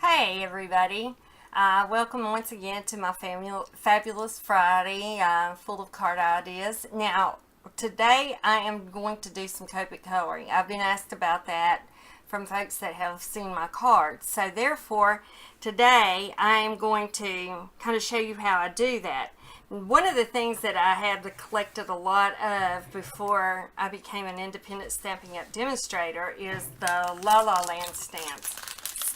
Hey everybody, welcome once again to my Fabulous Friday full of card ideas. Now today I am going to do some Copic coloring. I've been asked about that from folks that have seen my cards. So therefore today I am going to kind of show you how I do that. One of the things that I had collected a lot of before I became an independent Stampin' Up demonstrator is the La La Land stamps.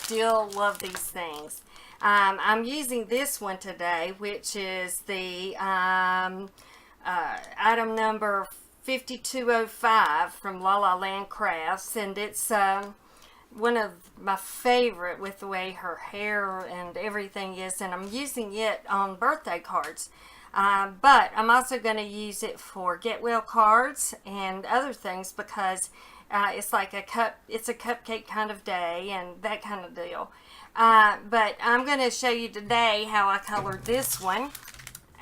Still love these things. I'm using this one today, which is the item number 5205 from La La Land Crafts, and it's one of my favorite with the way her hair and everything is, and I'm using it on birthday cards. But I'm also going to use it for get well cards and other things because it's like it's a cupcake kind of day and that kind of deal. But I'm going to show you today how I colored this one.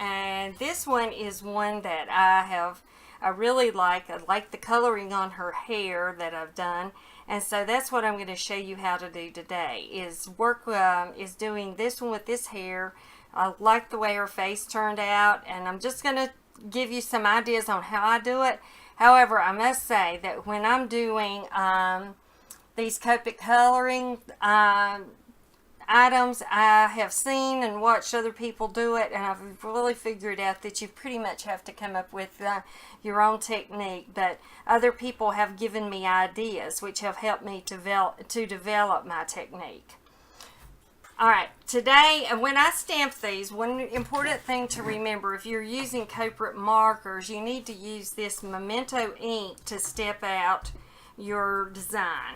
And this one is one that I really like. I like the coloring on her hair that I've done. And so that's what I'm going to show you how to do today, is doing this one with this hair. I like the way her face turned out, and I'm just going to give you some ideas on how I do it. However, I must say that when I'm doing these Copic coloring items, I have seen and watched other people do it, and I've really figured out that you pretty much have to come up with your own technique. But other people have given me ideas which have helped me to develop my technique. Alright, today, when I stamp these, one important thing to remember, if you're using Copic markers, you need to use this Memento ink to step out your design.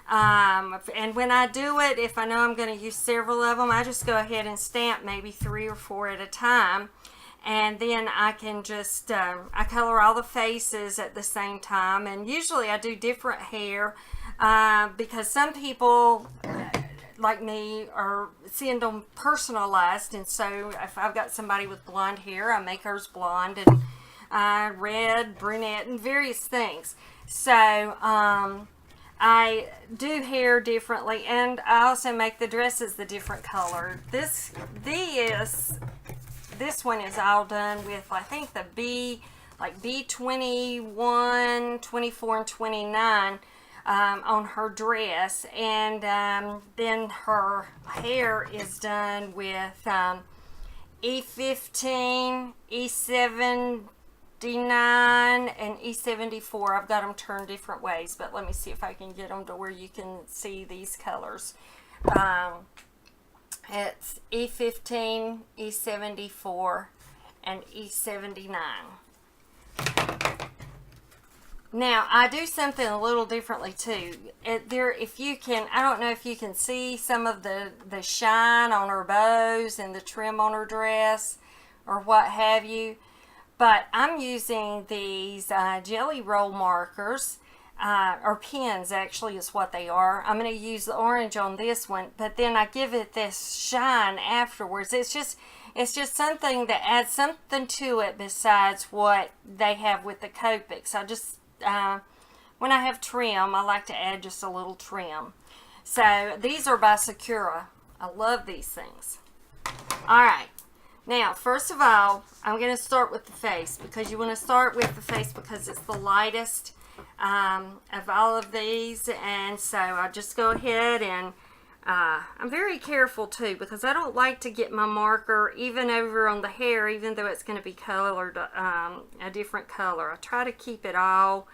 And when I do it, if I know I'm going to use several of them, I just go ahead and stamp maybe 3 or 4 at a time. And then I can just, I color all the faces at the same time. And usually I do different hair because some people like me are seeing them personalized, and so if I've got somebody with blonde hair, I make hers blonde, and red, brunette, and various things. So I do hair differently, and I also make the dresses the different color. This one is all done with, I think, the B21, 24, and 29 on her dress, and then her hair is done with E15, E79, and E74. I've got them turned different ways, but let me see if I can get them to where you can see these colors. It's E15, E74, and E79. Now, I do something a little differently too. If you can, I don't know if you can see some of the shine on her bows and the trim on her dress or what have you, but I'm using these jelly roll markers, or pins actually is what they are. I'm going to use the orange on this one, but then I give it this shine afterwards. It's just something that adds something to it besides what they have with the Copics. I just when I have trim, I like to add just a little trim. So these are by Sakura. I love these things. Alright, now first of all, I'm going to start with the face, because you want to start with the face because it's the lightest of all of these. And so I just go ahead and I'm very careful too, because I don't like to get my marker even over on the hair, even though it's going to be colored a different color. I try to keep it all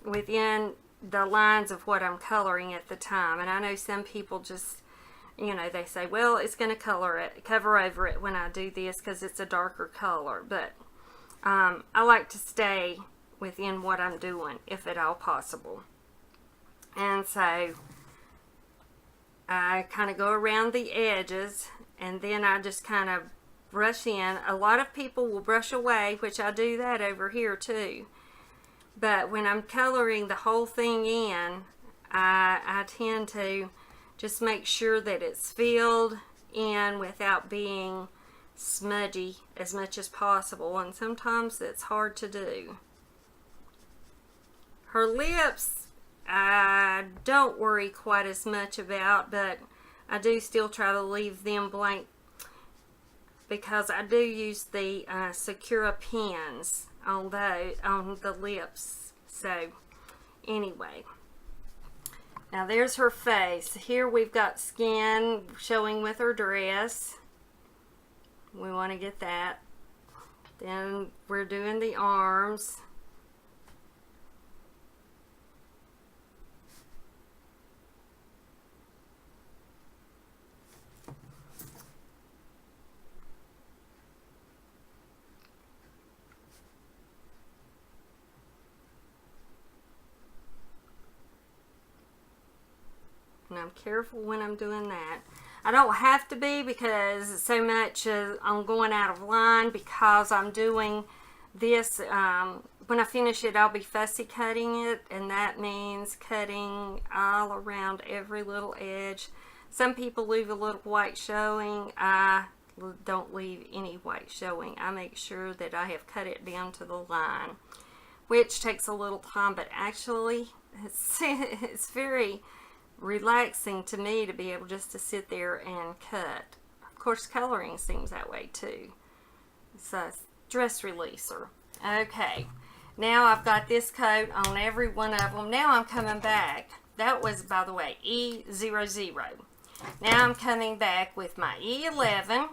within the lines of what I'm coloring at the time. And I know some people just, they say, well, it's going to cover over it when I do this because it's a darker color. But I like to stay within what I'm doing, if at all possible. And so I kind of go around the edges, and then I just kind of brush in. A lot of people will brush away, which I do that over here too. But when I'm coloring the whole thing in, I tend to just make sure that it's filled in without being smudgy as much as possible, and sometimes that's hard to do. Her lips I don't worry quite as much about, but I do still try to leave them blank because I do use the Sakura pens on the lips. So anyway, now there's her face. Here we've got skin showing with her dress. We want to get that. Then we're doing the arms. And I'm careful when I'm doing that. I don't have to be because so much I'm going out of line because I'm doing this. When I finish it, I'll be fussy cutting it, and that means cutting all around every little edge. Some people leave a little white showing. I don't leave any white showing. I make sure that I have cut it down to the line, which takes a little time, but actually it's very relaxing to me to be able just to sit there and cut. Of course, coloring seems that way too. It's a stress releaser. Okay, now I've got this coat on every one of them. Now I'm coming back. That was, by the way, E00. Now I'm coming back with my E11.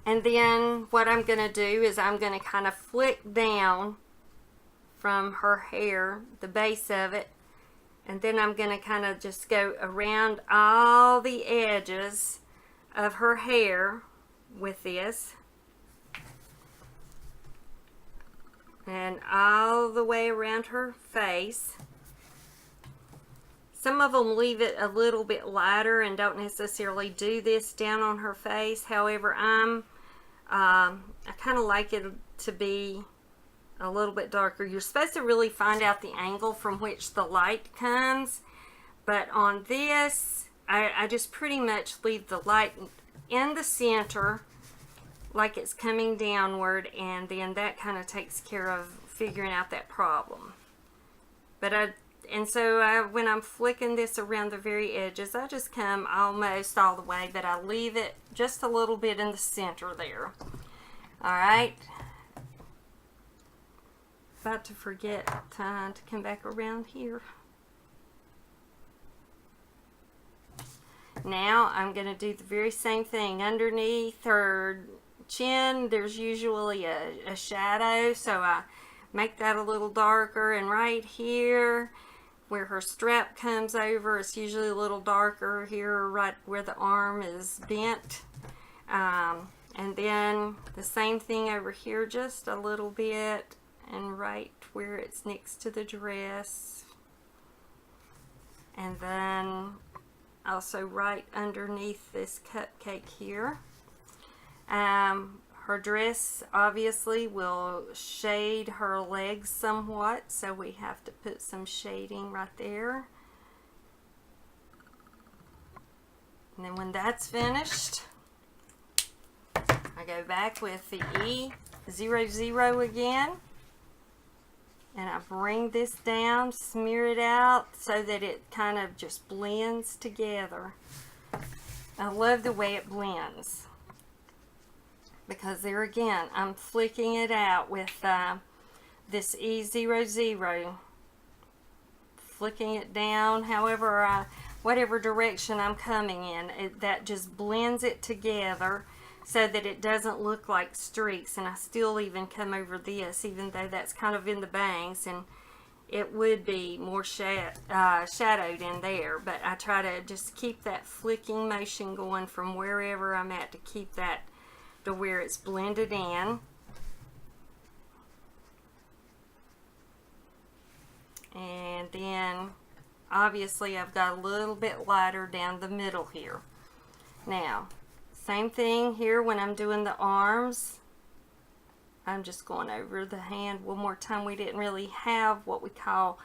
And then what I'm going to do is I'm going to kind of flick down from her hair, the base of it, and then I'm going to kind of just go around all the edges of her hair with this, and all the way around her face. Some of them leave it a little bit lighter and don't necessarily do this down on her face. However, I kind of like it to be a little bit darker. You're supposed to really find out the angle from which the light comes, but on this I just pretty much leave the light in the center like it's coming downward, and then that kind of takes care of figuring out that problem. But when I'm flicking this around the very edges, I just come almost all the way, but I leave it just a little bit in the center there. Alright, about to forget to come back around here. Now I'm going to do the very same thing. Underneath her chin there's usually a shadow, so I make that a little darker, and right here where her strap comes over, it's usually a little darker here, right where the arm is bent. And then the same thing over here, just a little bit, and right where it's next to the dress, and then also right underneath this cupcake here. Her dress obviously will shade her legs somewhat, so we have to put some shading right there. And then when that's finished, I go back with the E00 again, and I bring this down, smear it out so that it kind of just blends together. I love the way it blends, because there again I'm flicking it out with this E00, flicking it down however whatever direction I'm coming in, that just blends it together so that it doesn't look like streaks. And I still even come over this, even though that's kind of in the bangs and it would be more shadowed in there, but I try to just keep that flicking motion going from wherever I'm at to keep that to where it's blended in. And then obviously I've got a little bit lighter down the middle here. Now same thing here when I'm doing the arms. I'm just going over the hand one more time. We didn't really have what we call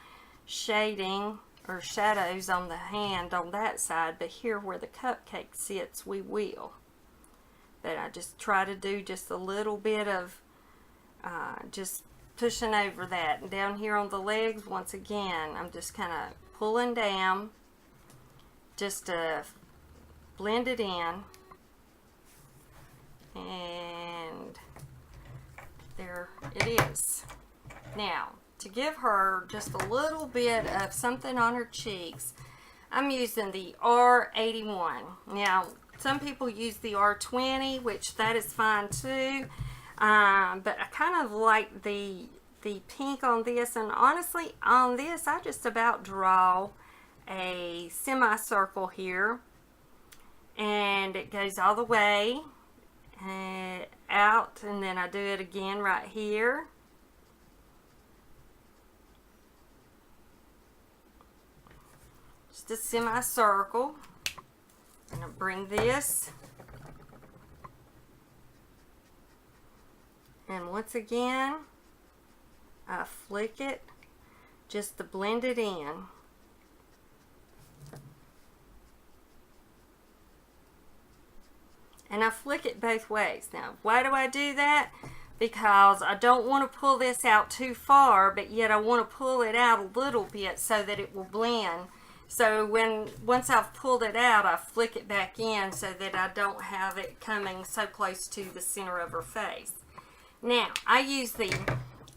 shading or shadows on the hand on that side, but here where the cupcake sits we will. But I just try to do just a little bit of just pushing over that. And down here on the legs, once again, I'm just kind of pulling down just to blend it in. And there it is. Now, to give her just a little bit of something on her cheeks, I'm using the R81. Now, some people use the R20, which that is fine too. But I kind of like the pink on this, and honestly on this I just about draw a semicircle here, and it goes all the way out, and then I do it again right here. Just a semicircle, and I bring this, and once again I flick it just to blend it in. And I flick it both ways. Now, why do I do that? Because I don't want to pull this out too far, but yet I want to pull it out a little bit so that it will blend. So once I've pulled it out, I flick it back in so that I don't have it coming so close to the center of her face. Now, I use the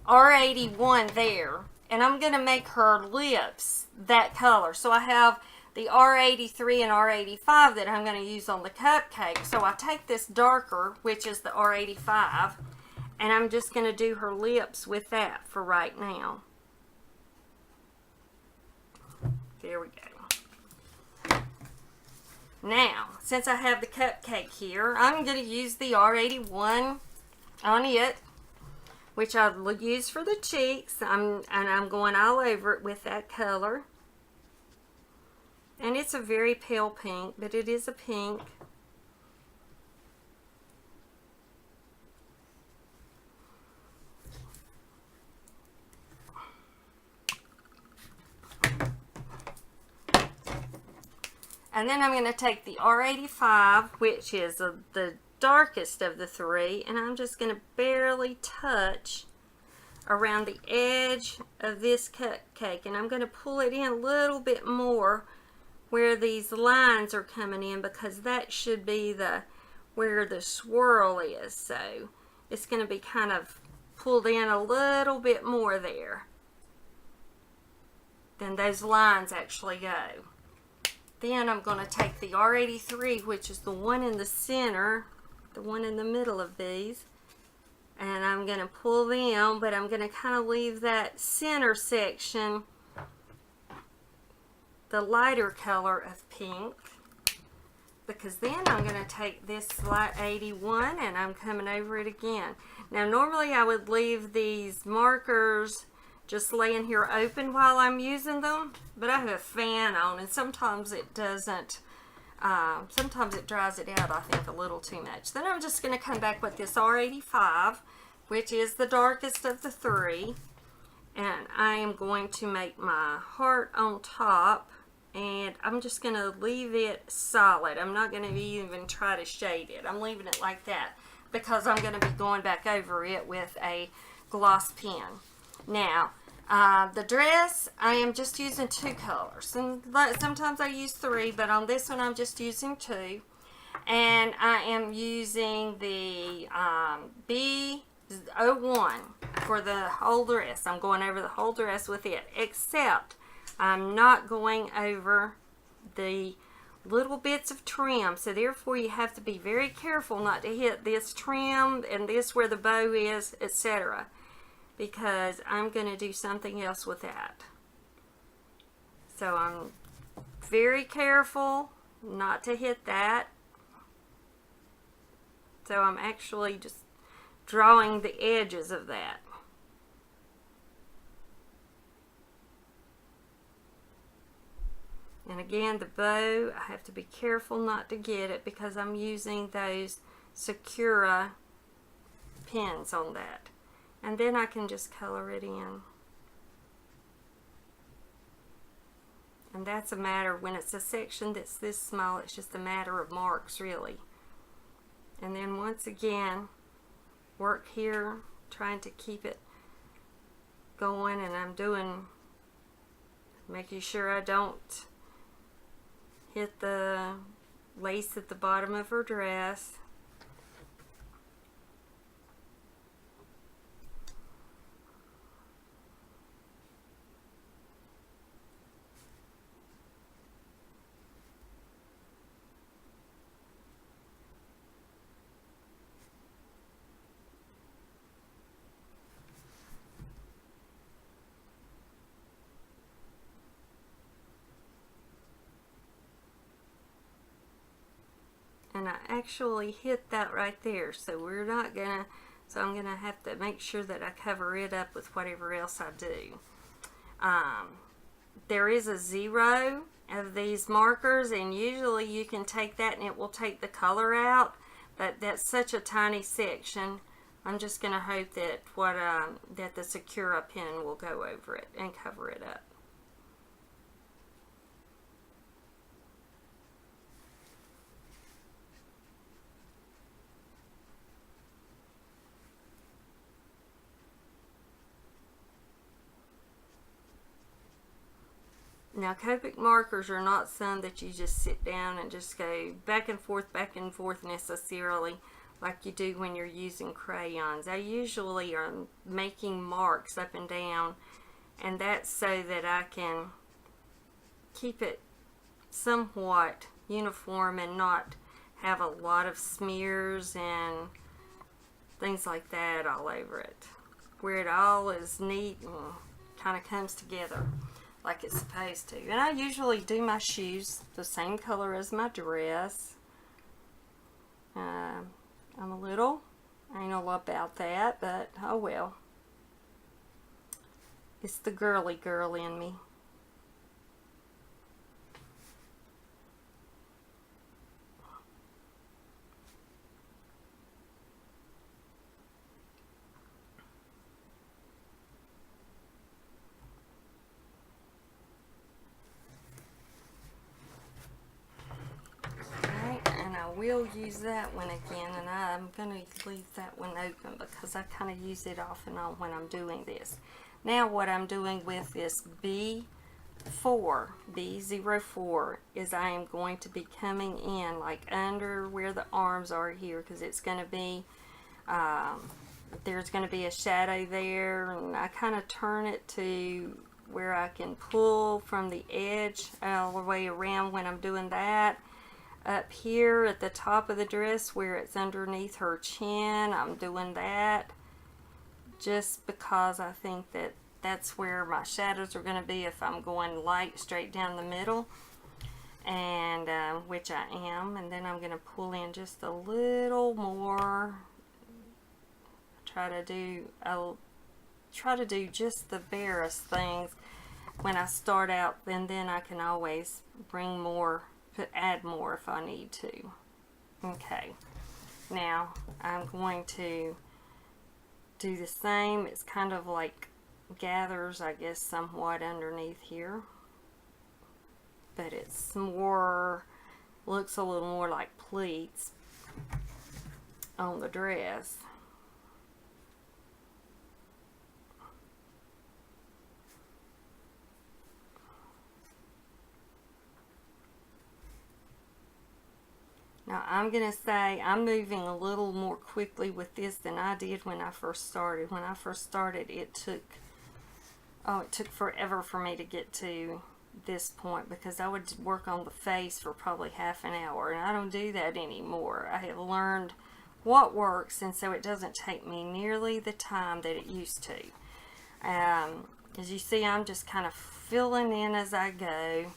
R81 there, and I'm going to make her lips that color. So I have the R83 and R85 that I'm going to use on the cupcake. So I take this darker, which is the R85, and I'm just going to do her lips with that for right now. There we go. Now, since I have the cupcake here, I'm going to use the R81 on it, which I'll use for the cheeks. And I'm going all over it with that color. And it's a very pale pink, but it is a pink. And then I'm going to take the R85, which is the darkest of the three, and I'm just going to barely touch around the edge of this cupcake, and I'm going to pull it in a little bit more where these lines are coming in, because that should be where the swirl is. So it's going to be kind of pulled in a little bit more there than those lines actually go. Then I'm going to take the R83, which is the one in the center, the one in the middle of these, and I'm going to pull them, but I'm going to kind of leave that center section the lighter color of pink, because then I'm going to take this light 81 and I'm coming over it again. Now normally I would leave these markers just laying here open while I'm using them, but I have a fan on, and sometimes it doesn't, sometimes it dries it out, I think, a little too much. Then I'm just going to come back with this R85, which is the darkest of the three, and I am going to make my heart on top, and I'm just going to leave it solid. I'm not going to even try to shade it. I'm leaving it like that because I'm going to be going back over it with a gloss pen. Now, the dress, I am just using 2 colors. And sometimes I use 3, but on this one I'm just using 2. And I am using the B01 for the whole dress. I'm going over the whole dress with it, except I'm not going over the little bits of trim. So therefore you have to be very careful not to hit this trim and this where the bow is, etc., because I'm going to do something else with that. So I'm very careful not to hit that. So I'm actually just drawing the edges of that. And again, the bow, I have to be careful not to get it because I'm using those Sakura pins on that. And then I can just color it in. And that's a matter, when it's a section that's this small, it's just a matter of marks really. And then once again, work here, trying to keep it going, and I'm making sure I don't hit the lace at the bottom of her dress. And I actually hit that right there, so we're not gonna, so I'm gonna have to make sure that I cover it up with whatever else I do. There is a 0 of these markers, and usually you can take that and it will take the color out, but that's such a tiny section. I'm just gonna hope that that the Secura pen will go over it and cover it up. Now, Copic markers are not some that you just sit down and just go back and forth necessarily like you do when you're using crayons. I usually are making marks up and down, and that's so that I can keep it somewhat uniform and not have a lot of smears and things like that all over it, where it all is neat and kind of comes together like it's supposed to. And I usually do my shoes the same color as my dress. I'm a little anal about that, but oh well. It's the girly girl in me. Will use that one again, and I'm going to leave that one open because I kind of use it off and on when I'm doing this. Now what I'm doing with this B04 is I am going to be coming in like under where the arms are here, because it's going to be there's going to be a shadow there, and I kind of turn it to where I can pull from the edge all the way around when I'm doing that. Up here at the top of the dress where it's underneath her chin, I'm doing that just because I think that that's where my shadows are going to be if I'm going light straight down the middle, and which I am. And then I'm going to pull in just a little more. Try to do just the barest things when I start out, and then I can always bring more, add more if I need to. Okay, now I'm going to do the same. It's kind of like gathers, I guess, somewhat underneath here, but it's more, looks a little more like pleats on the dress. Now I'm going to say I'm moving a little more quickly with this than I did when I first started. When I first started, it took forever for me to get to this point, because I would work on the face for probably half an hour, and I don't do that anymore. I have learned what works, and so it doesn't take me nearly the time that it used to. As you see, I'm just kind of filling in as I go.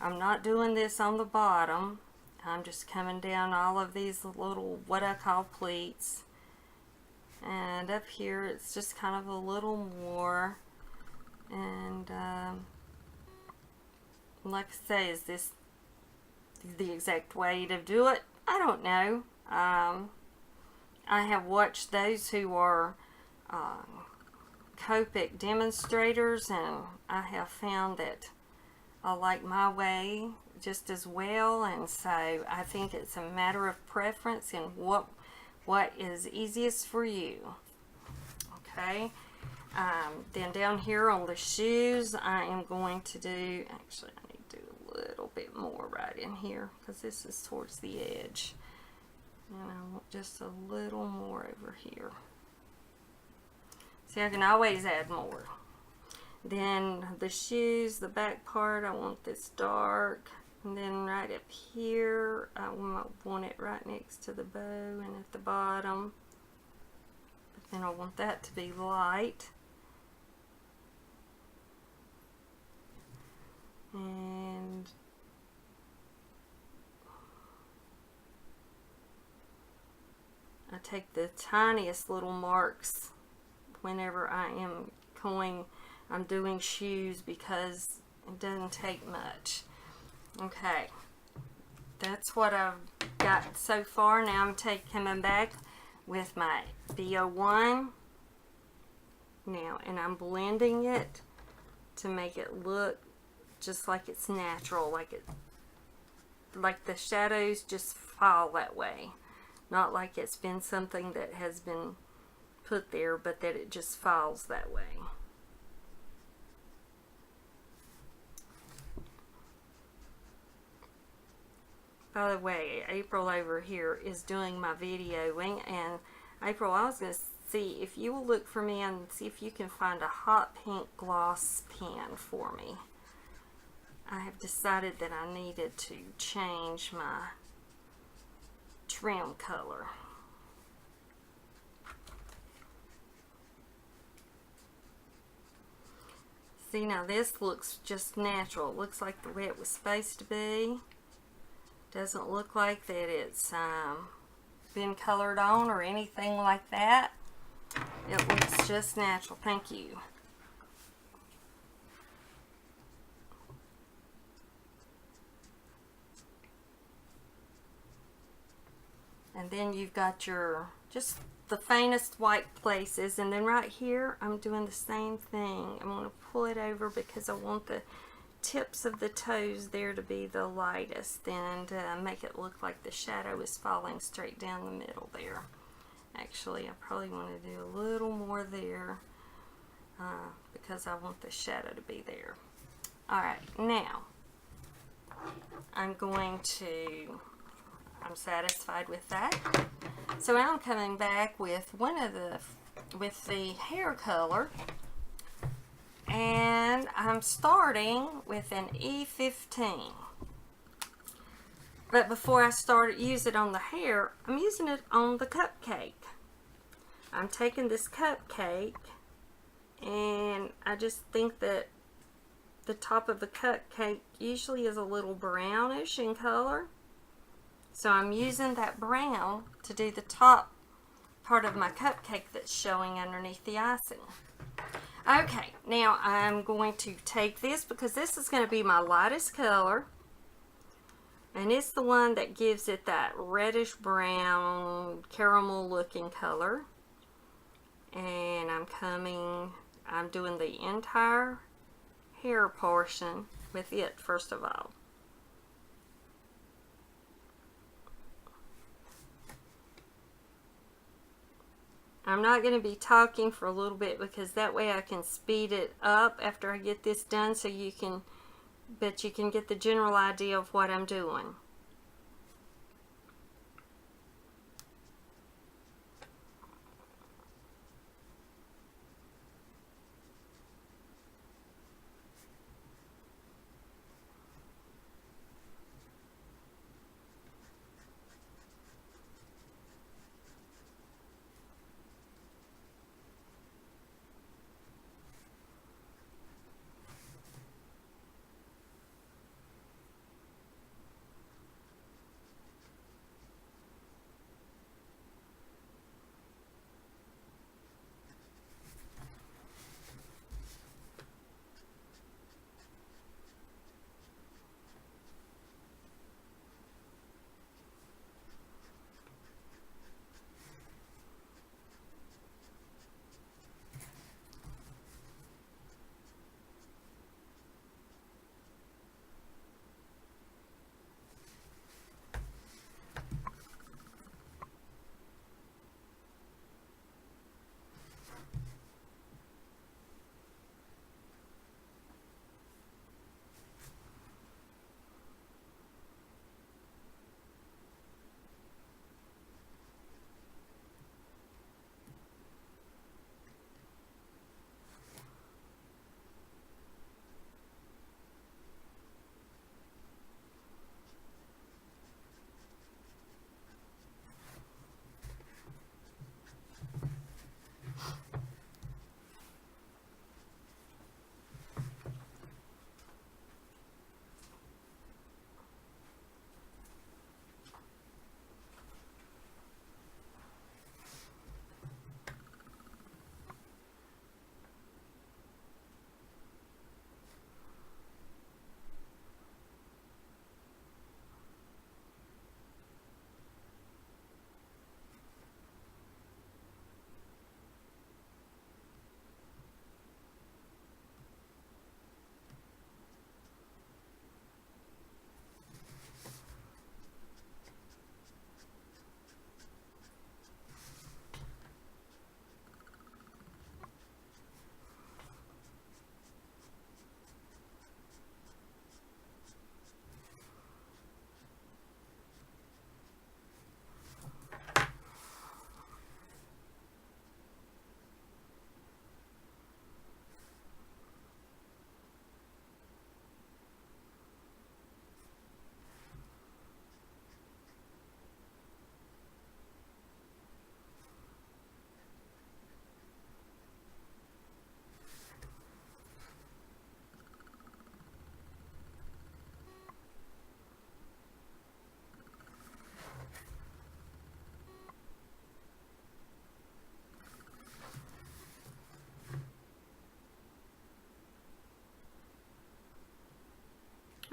I'm not doing this on the bottom. I'm just coming down all of these little, what I call pleats, and up here it's just kind of a little more. And like I say, is this the exact way to do it? I don't know. I have watched those who are Copic demonstrators, and I have found that I like my way just as well, and so I think it's a matter of preference and what is easiest for you. Okay, then down here on the shoes, I am going to do, actually I need to do a little bit more right in here because this is towards the edge. And I want just a little more over here. See, I can always add more. Then the shoes, the back part, I want this dark. And then right up here, I want it right next to the bow and at the bottom. But then I want that to be light. And I take the tiniest little marks whenever I am I'm doing shoes because it doesn't take much. Okay, that's what I've got so far. Now I'm coming back with my B01 now, and I'm blending it to make it look just like it's natural, like the shadows just fall that way, not like it's been something that has been put there, but that it just falls that way. By the way, April over here is doing my videoing, and April, I was going to see if you will look for me and see if you can find a hot pink gloss pen for me. I have decided that I needed to change my trim color. See, now this looks just natural. It looks like the way it was supposed to be. Doesn't look like that it's been colored on or anything like that. It looks just natural. Thank you. And then you've got your just the faintest white places, and then right here I'm doing the same thing. I'm going to pull it over because I want the tips of the toes there to be the lightest and make it look like the shadow is falling straight down the middle there. Actually, I probably want to do a little more there because I want the shadow to be there. Alright, now I'm satisfied with that. So now I'm coming back with with the hair color, and I'm starting with an E15. But before I use it on the hair, I'm using it on the cupcake. I'm taking this cupcake, and I just think that the top of the cupcake usually is a little brownish in color. So I'm using that brown to do the top part of my cupcake that's showing underneath the icing. Okay, now I'm going to take this because this is going to be my lightest color. And it's the one that gives it that reddish brown caramel looking color. And I'm doing the entire hair portion with it first of all. I'm not going to be talking for a little bit because that way I can speed it up after I get this done, so you can get the general idea of what I'm doing.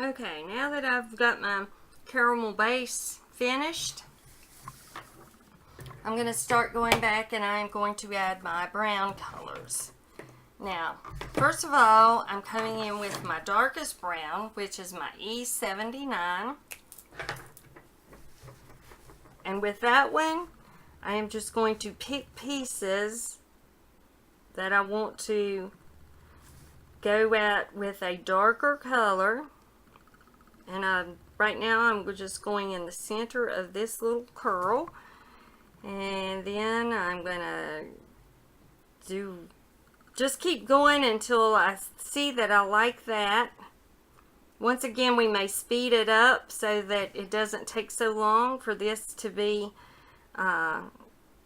Okay, now that I've got my caramel base finished, I'm going to start going back and I'm going to add my brown colors. Now, first of all, I'm coming in with my darkest brown, which is my E79. And with that one, I am just going to pick pieces that I want to go at with a darker color. And right now I'm just going in the center of this little curl. And then I'm going to just keep going until I see that I like that. Once again, we may speed it up so that it doesn't take so long for this to be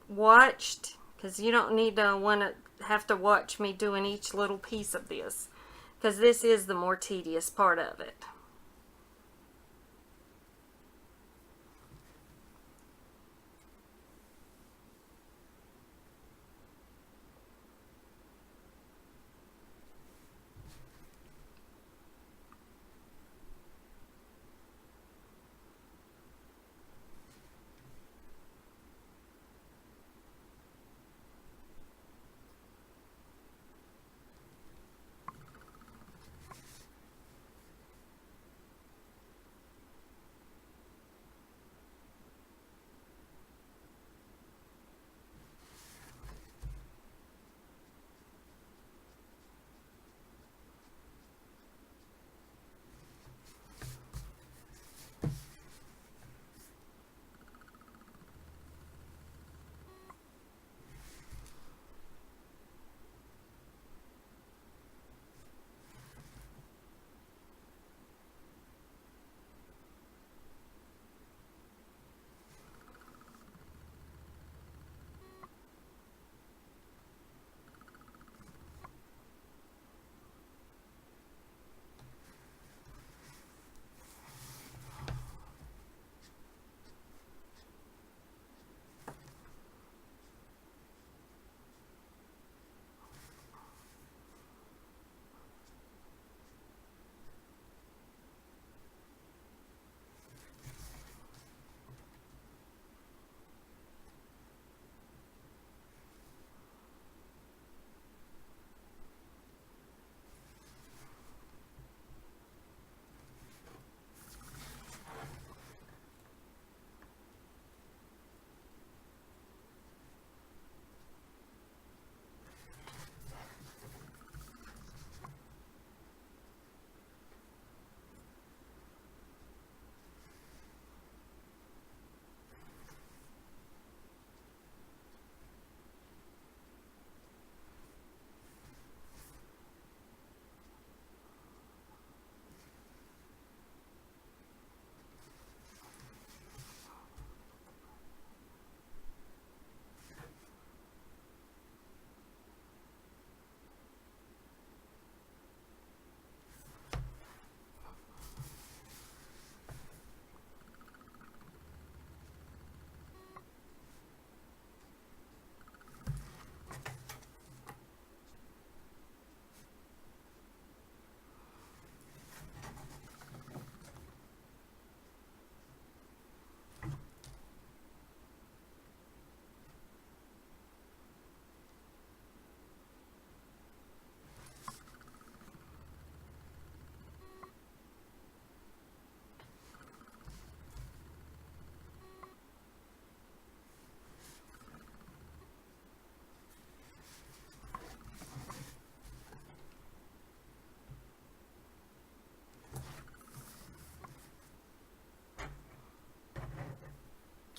watched, because you don't need to have to watch me doing each little piece of this, because this is the more tedious part of it.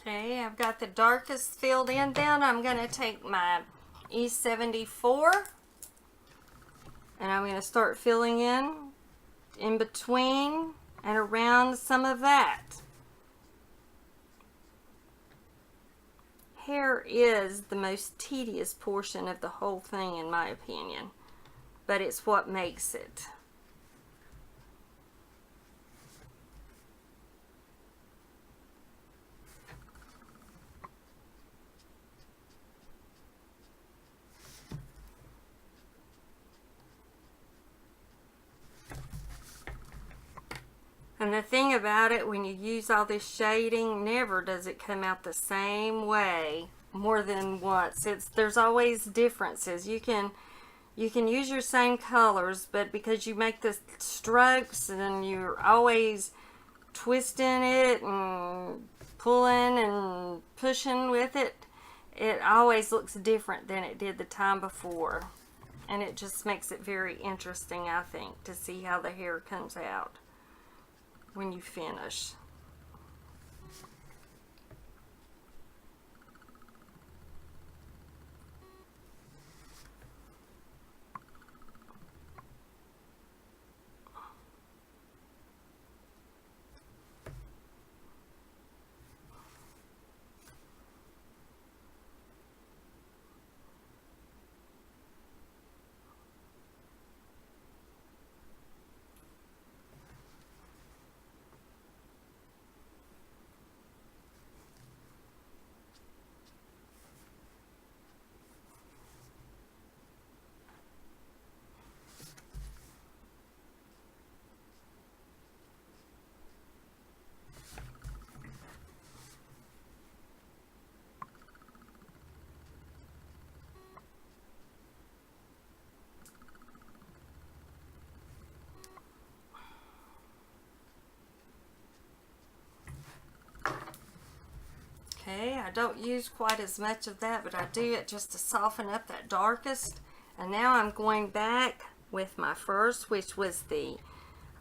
Okay, I've got the darkest filled in down. I'm going to take my E74 and I'm going to start filling in between and around some of that. Hair is the most tedious portion of the whole thing in my opinion, but it's what makes it. And the thing about it, when you use all this shading, never does it come out the same way more than once. There's always differences. You can use your same colors, but because you make the strokes and you're always twisting it and pulling and pushing with it, it always looks different than it did the time before. And it just makes it very interesting, I think, to see how the hair comes out when you finish. Okay, I don't use quite as much of that, but I do it just to soften up that darkest. And now I'm going back with my first, which was the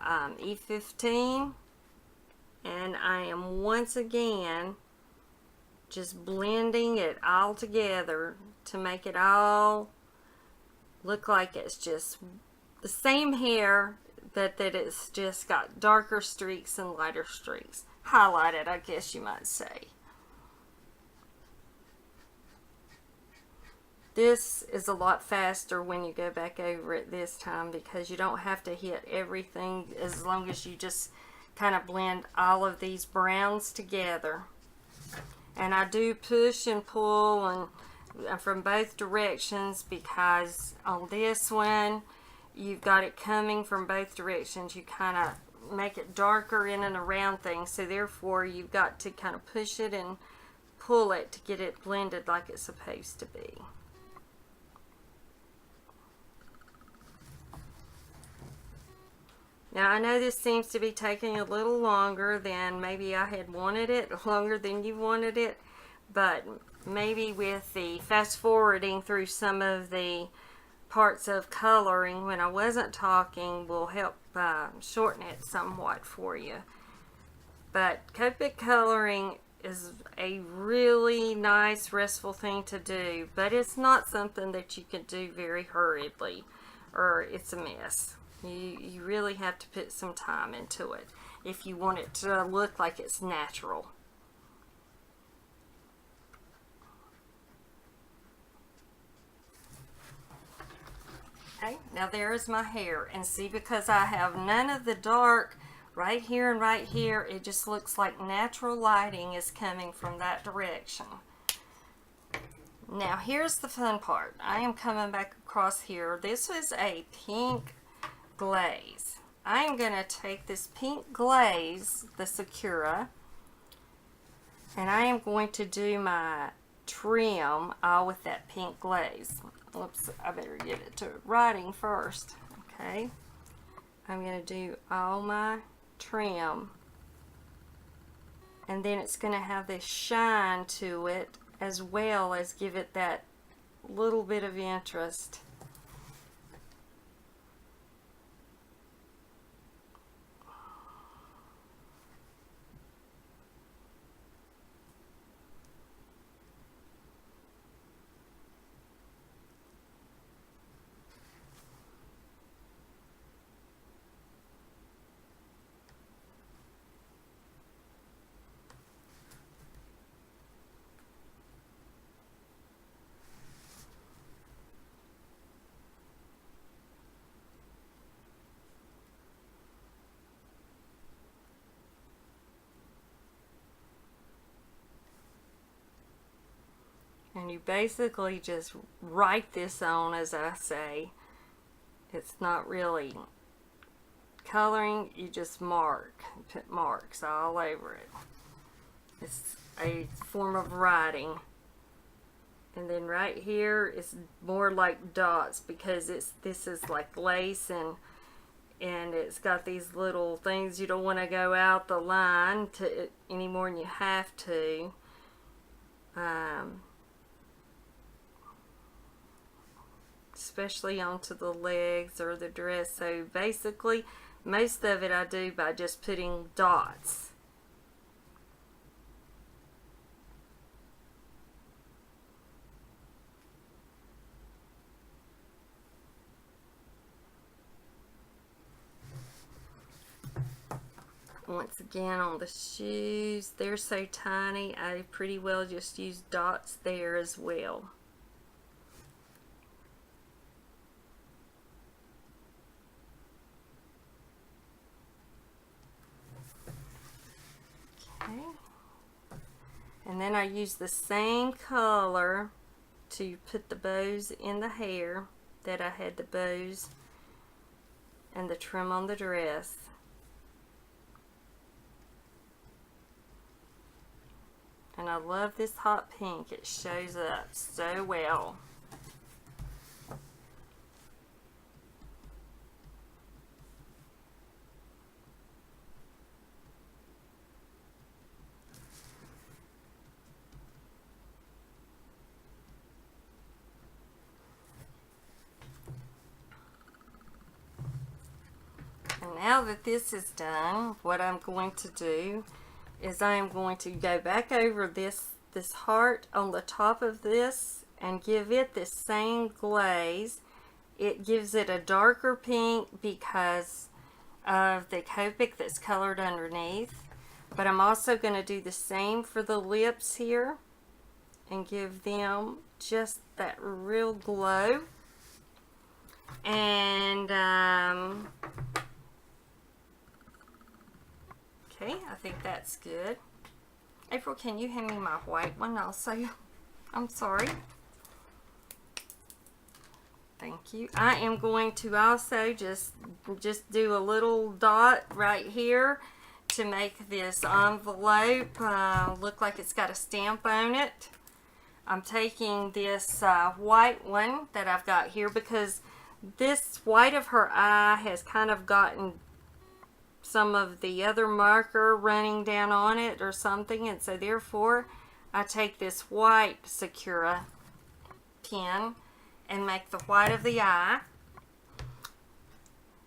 E15. And I am once again just blending it all together to make it all look like it's just the same hair, but that it's just got darker streaks and lighter streaks. Highlighted, I guess you might say. This is a lot faster when you go back over it this time because you don't have to hit everything as long as you just kind of blend all of these browns together. And I do push and pull and from both directions because on this one you've got it coming from both directions. You kind of make it darker in and around things, so therefore you've got to kind of push it and pull it to get it blended like it's supposed to be. Now I know this seems to be taking a little longer than maybe I had wanted it, longer than you wanted it, but maybe with the fast forwarding through some of the parts of coloring when I wasn't talking will help shorten it somewhat for you. But Copic coloring is a really nice, restful thing to do, but it's not something that you can do very hurriedly or it's a mess. You really have to put some time into it if you want it to look like it's natural. Okay, now there is my hair, and see, because I have none of the dark right here and right here, it just looks like natural lighting is coming from that direction. Now here's the fun part. I am coming back across here. This was a pink glaze. I am going to take this pink glaze, the Sakura, and I am going to do my trim all with that pink glaze. Oops, I better get it to writing first. Okay, I'm going to do all my trim, and then it's going to have this shine to it as well as give it that little bit of interest. And you basically just write this on, as I say. It's not really coloring, you just put marks all over it. It's a form of writing. And then right here is more like dots because this is like lace, and it's got these little things. You don't want to go out the line any more than you have to. Especially onto the legs or the dress. So basically most of it I do by just putting dots. Once again, on the shoes, they're so tiny, I pretty well just use dots there as well. Okay. And then I use the same color to put the bows in the hair that I had the bows and the trim on the dress. And I love this hot pink. It shows up so well. And now that this is done, what I'm going to do is I am going to go back over this heart on the top of this and give it this same glaze. It gives it a darker pink because of the Copic that's colored underneath. But I'm also going to do the same for the lips here and give them just that real glow. And okay, I think that's good. April, can you hand me my white one also? I'm sorry. Thank you. I am going to also just do a little dot right here to make this envelope look like it's got a stamp on it. I'm taking this white one that I've got here because this white of her eye has kind of gotten some of the other marker running down on it or something, and so therefore I take this white Sakura pen and make the white of the eye.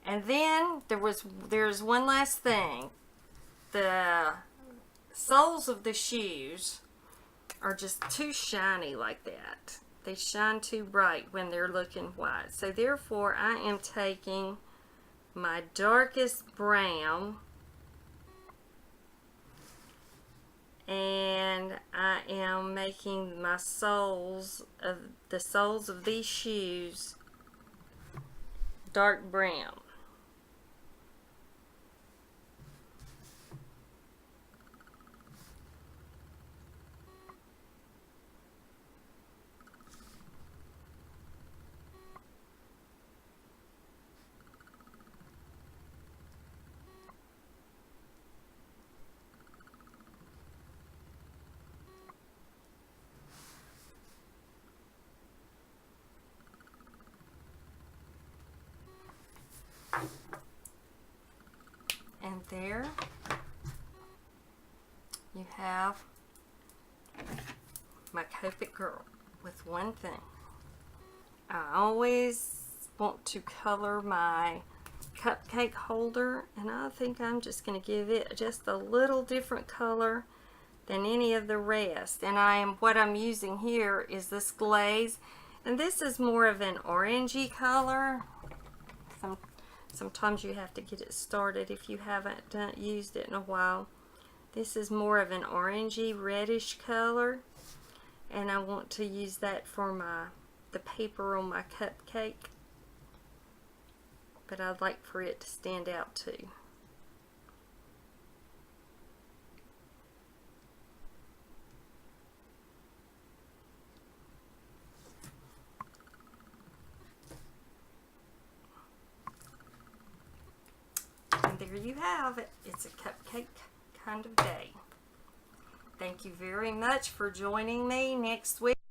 And then there's one last thing. The soles of the shoes are just too shiny like that. They shine too bright when they're looking white. So therefore I am taking my darkest brown and I am making my soles of these shoes dark brown. And there you have my Copic girl with one thing. I always want to color my cupcake holder, and I think I'm just going to give it just a little different color than any of the rest. And what I'm using here is this glaze, and this is more of an orangey color. Sometimes you have to get it started if you haven't used it in a while. This is more of an orangey reddish color, and I want to use that for the paper on my cupcake, but I'd like for it to stand out too. there you have it. It's a cupcake kind of day. Thank you very much for joining me next week.